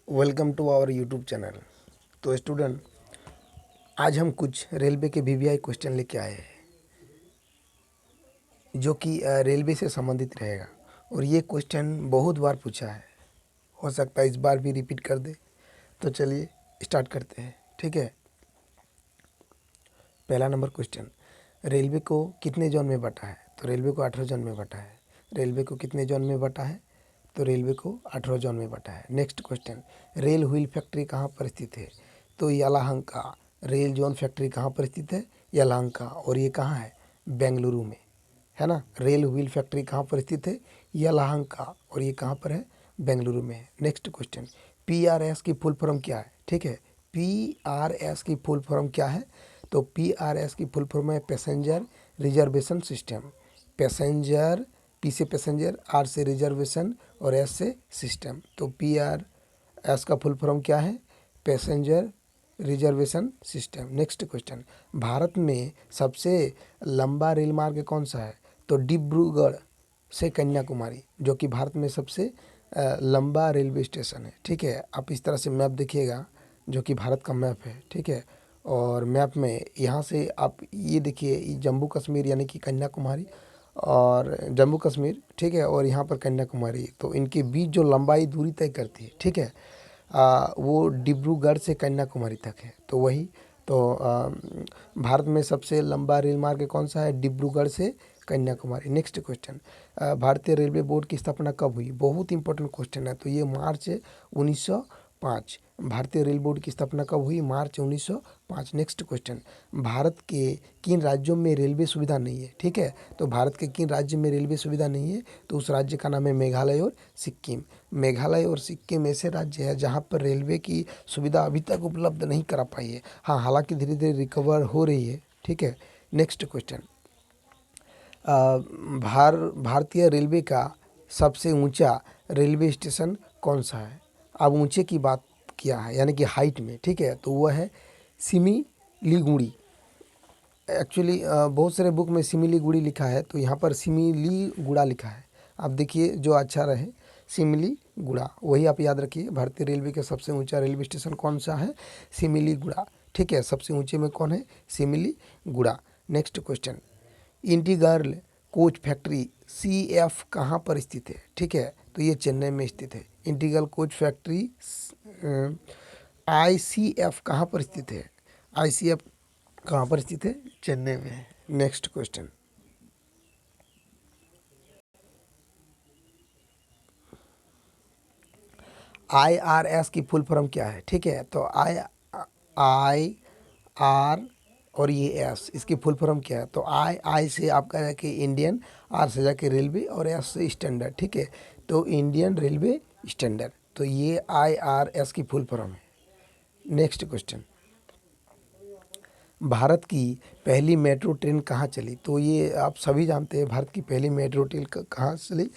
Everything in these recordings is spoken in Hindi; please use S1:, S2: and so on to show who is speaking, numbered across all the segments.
S1: Welcome to our YouTube channel. तो स्टूडेंट, आज हम कुछ रेलवे के वीवीआई क्वेश्चन लेके आए हैं जो कि रेलवे से संबंधित रहेगा। और ये क्वेश्चन बहुत बार पूछा है, हो सकता है इस बार भी रिपीट कर दे। तो चलिए स्टार्ट करते हैं, ठीक है। पहला नंबर क्वेश्चन, रेलवे को कितने जोन में बांटा है? तो रेलवे को 18 जोन में बांटा है। रेलवे को कितने जोन में बांटा है? तो रेलवे को 18 जोन में बांटा है। Next question, rail wheel factory कहाँ पर स्थित है? तो यलहंका। रेल जोन फैक्ट्री कहाँ पर स्थित है? यलहंका। और ये कहाँ है? बेंगलुरु में, है ना। रेल व्हील फैक्ट्री कहाँ पर स्थित है? यलहंका। और ये कहाँ पर है? बेंगलुरु में है। नेक्स्ट क्वेश्चन, पीआरएस की फुल फॉर्म क्या है? ठीक है, पीआरएस की फुल फॉर्म क्या है? तो पीआरएस की फुल फॉर्म है passenger reservation system. Passenger, P से पैसेंजर, आर से रिजर्वेशन और एस से सिस्टम। तो पीआरएस का फुल फॉर्म क्या है? Passenger reservation system. Next question, Bharat में सबसे लंबा रेल मार्ग कौन सा है? तो डिब्रूगढ़ से कन्याकुमारी, जो कि भारत में सबसे लंबा रेलवे स्टेशन है। ठीक है, आप इस तरह से मैप देखिएगा जो कि भारत का मैप है, ठीक है। और मैप में यहाँ से आप ये देखिए, ये जम्मू कश्मीर यानी कि कन्याकुमारी और जम्मू कश्मीर, ठीक है, और यहाँ पर कन्याकुमारी, तो इनके बीच जो लंबाई दूरी तय करती है, ठीक है, वो डिब्रूगढ़ से कन्याकुमारी तक है। तो वही तो भारत में सबसे लंबा रेल मार्ग कौन सा है? डिब्रूगढ़ से कन्याकुमारी। नेक्स्ट क्वेश्चन, भारतीय रेलवे बोर्ड की स्थापना कब हुई? बहुत इंपॉर्टेंट क्वेश्चन है। तो ये मार्च 1905। भारतीय रेल बोर्ड की स्थापना कब हुई? मार्च 1905। नेक्स्ट क्वेश्चन, भारत के किन राज्यों में रेलवे सुविधा नहीं है? ठीक है, तो भारत के किन राज्य में रेलवे सुविधा नहीं है? तो उस राज्य का नाम है मेघालय और सिक्किम। मेघालय और सिक्किम ऐसे राज्य है जहाँ पर रेलवे की सुविधा अभी तक उपलब्ध नहीं करा पाई है। हाँ, हालांकि धीरे धीरे रिकवर हो रही है, ठीक है। नेक्स्ट क्वेश्चन, भारतीय रेलवे का सबसे ऊंचा रेलवे स्टेशन कौन सा है? अब ऊंचे की बात किया है यानी कि हाइट में, ठीक है, तो वह है सिमिलीगुड़ी। एक्चुअली बहुत सारे बुक में सिमिलीगुड़ी लिखा है, तो यहाँ पर सिमिलीगुड़ा लिखा है। आप देखिए जो अच्छा रहे, सिमिलीगुड़ा वही आप याद रखिए। भारतीय रेलवे का सबसे ऊंचा रेलवे स्टेशन कौन सा है? सिमिलीगुड़ा, ठीक है। सबसे ऊंचे में कौन है? Semiliguda. Next question, integral coach factory CF कहाँ पर स्थित है? ठीक है, तो ये चेन्नई में स्थित है। इंटीग्रल कोच फैक्ट्री आईसीएफ कहाँ पर स्थित है? आईसीएफ कहाँ पर स्थित है? चेन्नई में है। नेक्स्ट क्वेश्चन, आईआरएस की फुल फॉर्म क्या है? ठीक है, तो आई आर और ये एस, इसकी फुल फॉर्म क्या है? तो आई से आपका जाके इंडियन, आर से जाके रेलवे और एस से स्टैंडर्ड, ठीक है। तो इंडियन रेलवे स्टैंडर्ड, तो ये आईआरएस की फुल फॉर्म है। नेक्स्ट क्वेश्चन, भारत की पहली मेट्रो ट्रेन कहाँ चली? तो ये आप सभी जानते हैं, भारत की पहली मेट्रो ट्रेन कहाँ चली?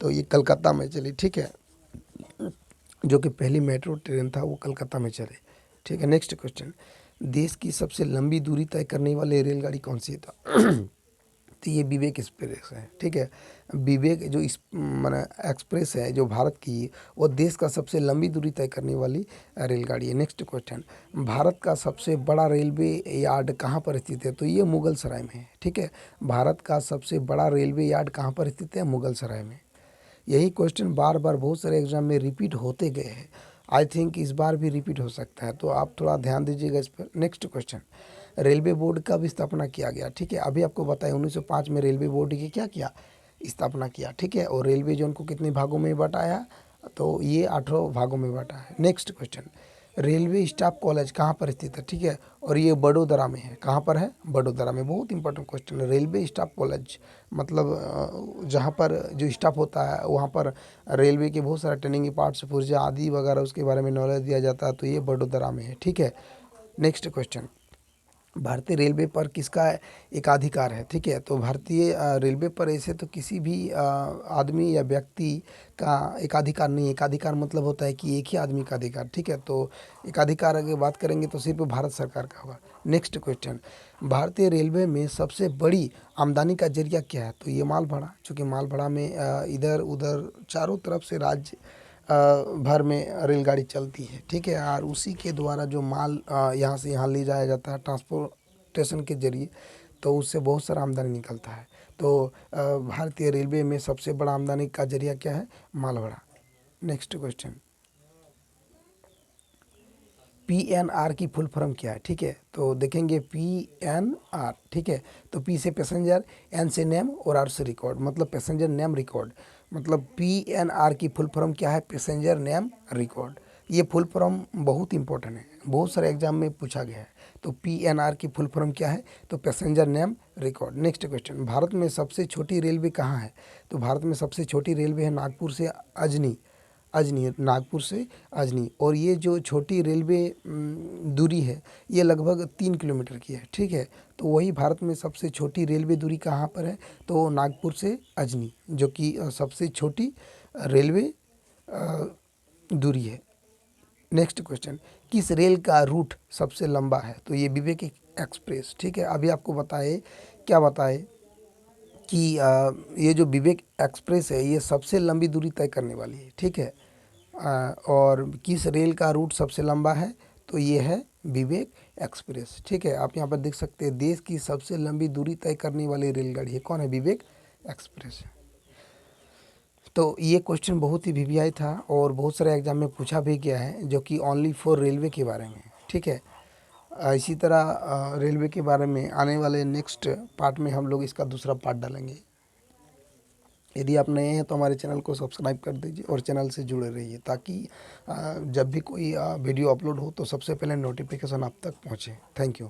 S1: तो ये कलकत्ता में चली, ठीक है। जो कि पहली मेट्रो ट्रेन था वो कलकत्ता में चले, ठीक है। नेक्स्ट क्वेश्चन, देश की सबसे लंबी दूरी तय करने वाली रेलगाड़ी कौन सी था? तो ये विवेक एक्सप्रेस है, ठीक है। विवेक जो इस माना एक्सप्रेस है जो भारत की, वो देश का सबसे लंबी दूरी तय करने वाली रेलगाड़ी है। नेक्स्ट क्वेश्चन, भारत का सबसे बड़ा रेलवे यार्ड कहाँ पर स्थित है? तो ये मुगल सराय में है, ठीक है। भारत का सबसे बड़ा रेलवे यार्ड कहाँ पर स्थित है? मुगल सराय में। यही क्वेश्चन बार बार बहुत सारे एग्जाम में रिपीट होते गए हैं। आई थिंक इस बार भी रिपीट हो सकता है, तो आप थोड़ा ध्यान दीजिएगा इस पर। नेक्स्ट क्वेश्चन, रेलवे बोर्ड कब स्थापना किया गया? ठीक है, अभी आपको बताया 1905 में रेलवे बोर्ड की क्या किया? स्थापना किया, ठीक है। और रेलवे जोन को कितने भागों में बांटा? तो ये 18 भागों में बांटा है। Next question, railway staff college कहाँ पर स्थित है? ठीक है, और ये बड़ोदरा में है। कहाँ पर है? बड़ोदरा में। बहुत इंपॉर्टेंट क्वेश्चन है। रेलवे स्टाफ कॉलेज मतलब जहाँ पर जो स्टाफ होता है वहाँ पर रेलवे के बहुत सारे ट्रेनिंग के पार्ट्स, पुर्जा आदि वगैरह उसके बारे में नॉलेज दिया जाता है, तो ये बड़ोदरा में है, ठीक है। नेक्स्ट क्वेश्चन, भारतीय रेलवे पर किसका एकाधिकार है? ठीक है, तो भारतीय रेलवे पर ऐसे तो किसी भी आदमी या व्यक्ति का एकाधिकार नहीं है। एकाधिकार मतलब होता है कि एक ही आदमी का अधिकार, ठीक है। तो एकाधिकार अगर बात करेंगे तो सिर्फ भारत सरकार का होगा। नेक्स्ट क्वेश्चन, भारतीय रेलवे में सबसे बड़ी आमदनी का जरिया क्या है? तो ये माल भाड़ा, चूँकि माल भाड़ा में इधर उधर चारों तरफ से राज्य भर में रेलगाड़ी चलती है, ठीक है, और उसी के द्वारा जो माल यहाँ से यहाँ ले जाया जाता है ट्रांसपोर्टेशन के जरिए, तो उससे बहुत सारा आमदनी निकलता है। तो भारतीय रेलवे में सबसे बड़ा आमदनी का जरिया क्या है? मालभाड़ा। नेक्स्ट क्वेश्चन, PNR की फुल फॉर्म क्या है? ठीक है, तो देखेंगे PNR, ठीक है, तो P से पैसेंजर, N से नेम और R से रिकॉर्ड, मतलब पैसेंजर नेम रिकॉर्ड। मतलब PNR की फुल फॉर्म क्या है? Passenger name record. ये फुल फॉर्म बहुत इंपॉर्टेंट है, बहुत सारे एग्जाम में पूछा गया है। तो PNR की फुल फॉर्म क्या है? तो passenger name record. Next question, Bharat में सबसे छोटी रेलवे कहाँ है? तो भारत में सबसे छोटी रेलवे है नागपुर से अजनी, नागपुर से अजनी। और ये जो छोटी रेलवे दूरी है ये लगभग 3 किलोमीटर की है, ठीक है। तो वही भारत में सबसे छोटी रेलवे दूरी कहाँ पर है? तो नागपुर से अजनी, जो कि सबसे छोटी रेलवे दूरी है। नेक्स्ट क्वेश्चन, किस रेल का रूट सबसे लंबा है? तो ये विवेक एक्सप्रेस, ठीक है। अभी आपको बताए, क्या बताए कि ये जो विवेक एक्सप्रेस है ये सबसे लंबी दूरी तय करने वाली है, ठीक है। और किस रेल का रूट सबसे लंबा है? तो ये है विवेक एक्सप्रेस, ठीक है। आप यहाँ पर देख सकते हैं, देश की सबसे लंबी दूरी तय करने वाली रेलगाड़ी है, कौन है? विवेक एक्सप्रेस। तो ये क्वेश्चन बहुत ही वीवीआई था और बहुत सारे एग्जाम में पूछा भी गया है, जो कि ओनली फॉर रेलवे के बारे में, ठीक है। इसी तरह रेलवे के बारे में आने वाले नेक्स्ट पार्ट में हम लोग इसका दूसरा पार्ट डालेंगे। यदि आप नए हैं तो हमारे चैनल को सब्सक्राइब कर दीजिए और चैनल से जुड़े रहिए, ताकि जब भी कोई वीडियो अपलोड हो तो सबसे पहले नोटिफिकेशन आप तक पहुँचे। Thank you.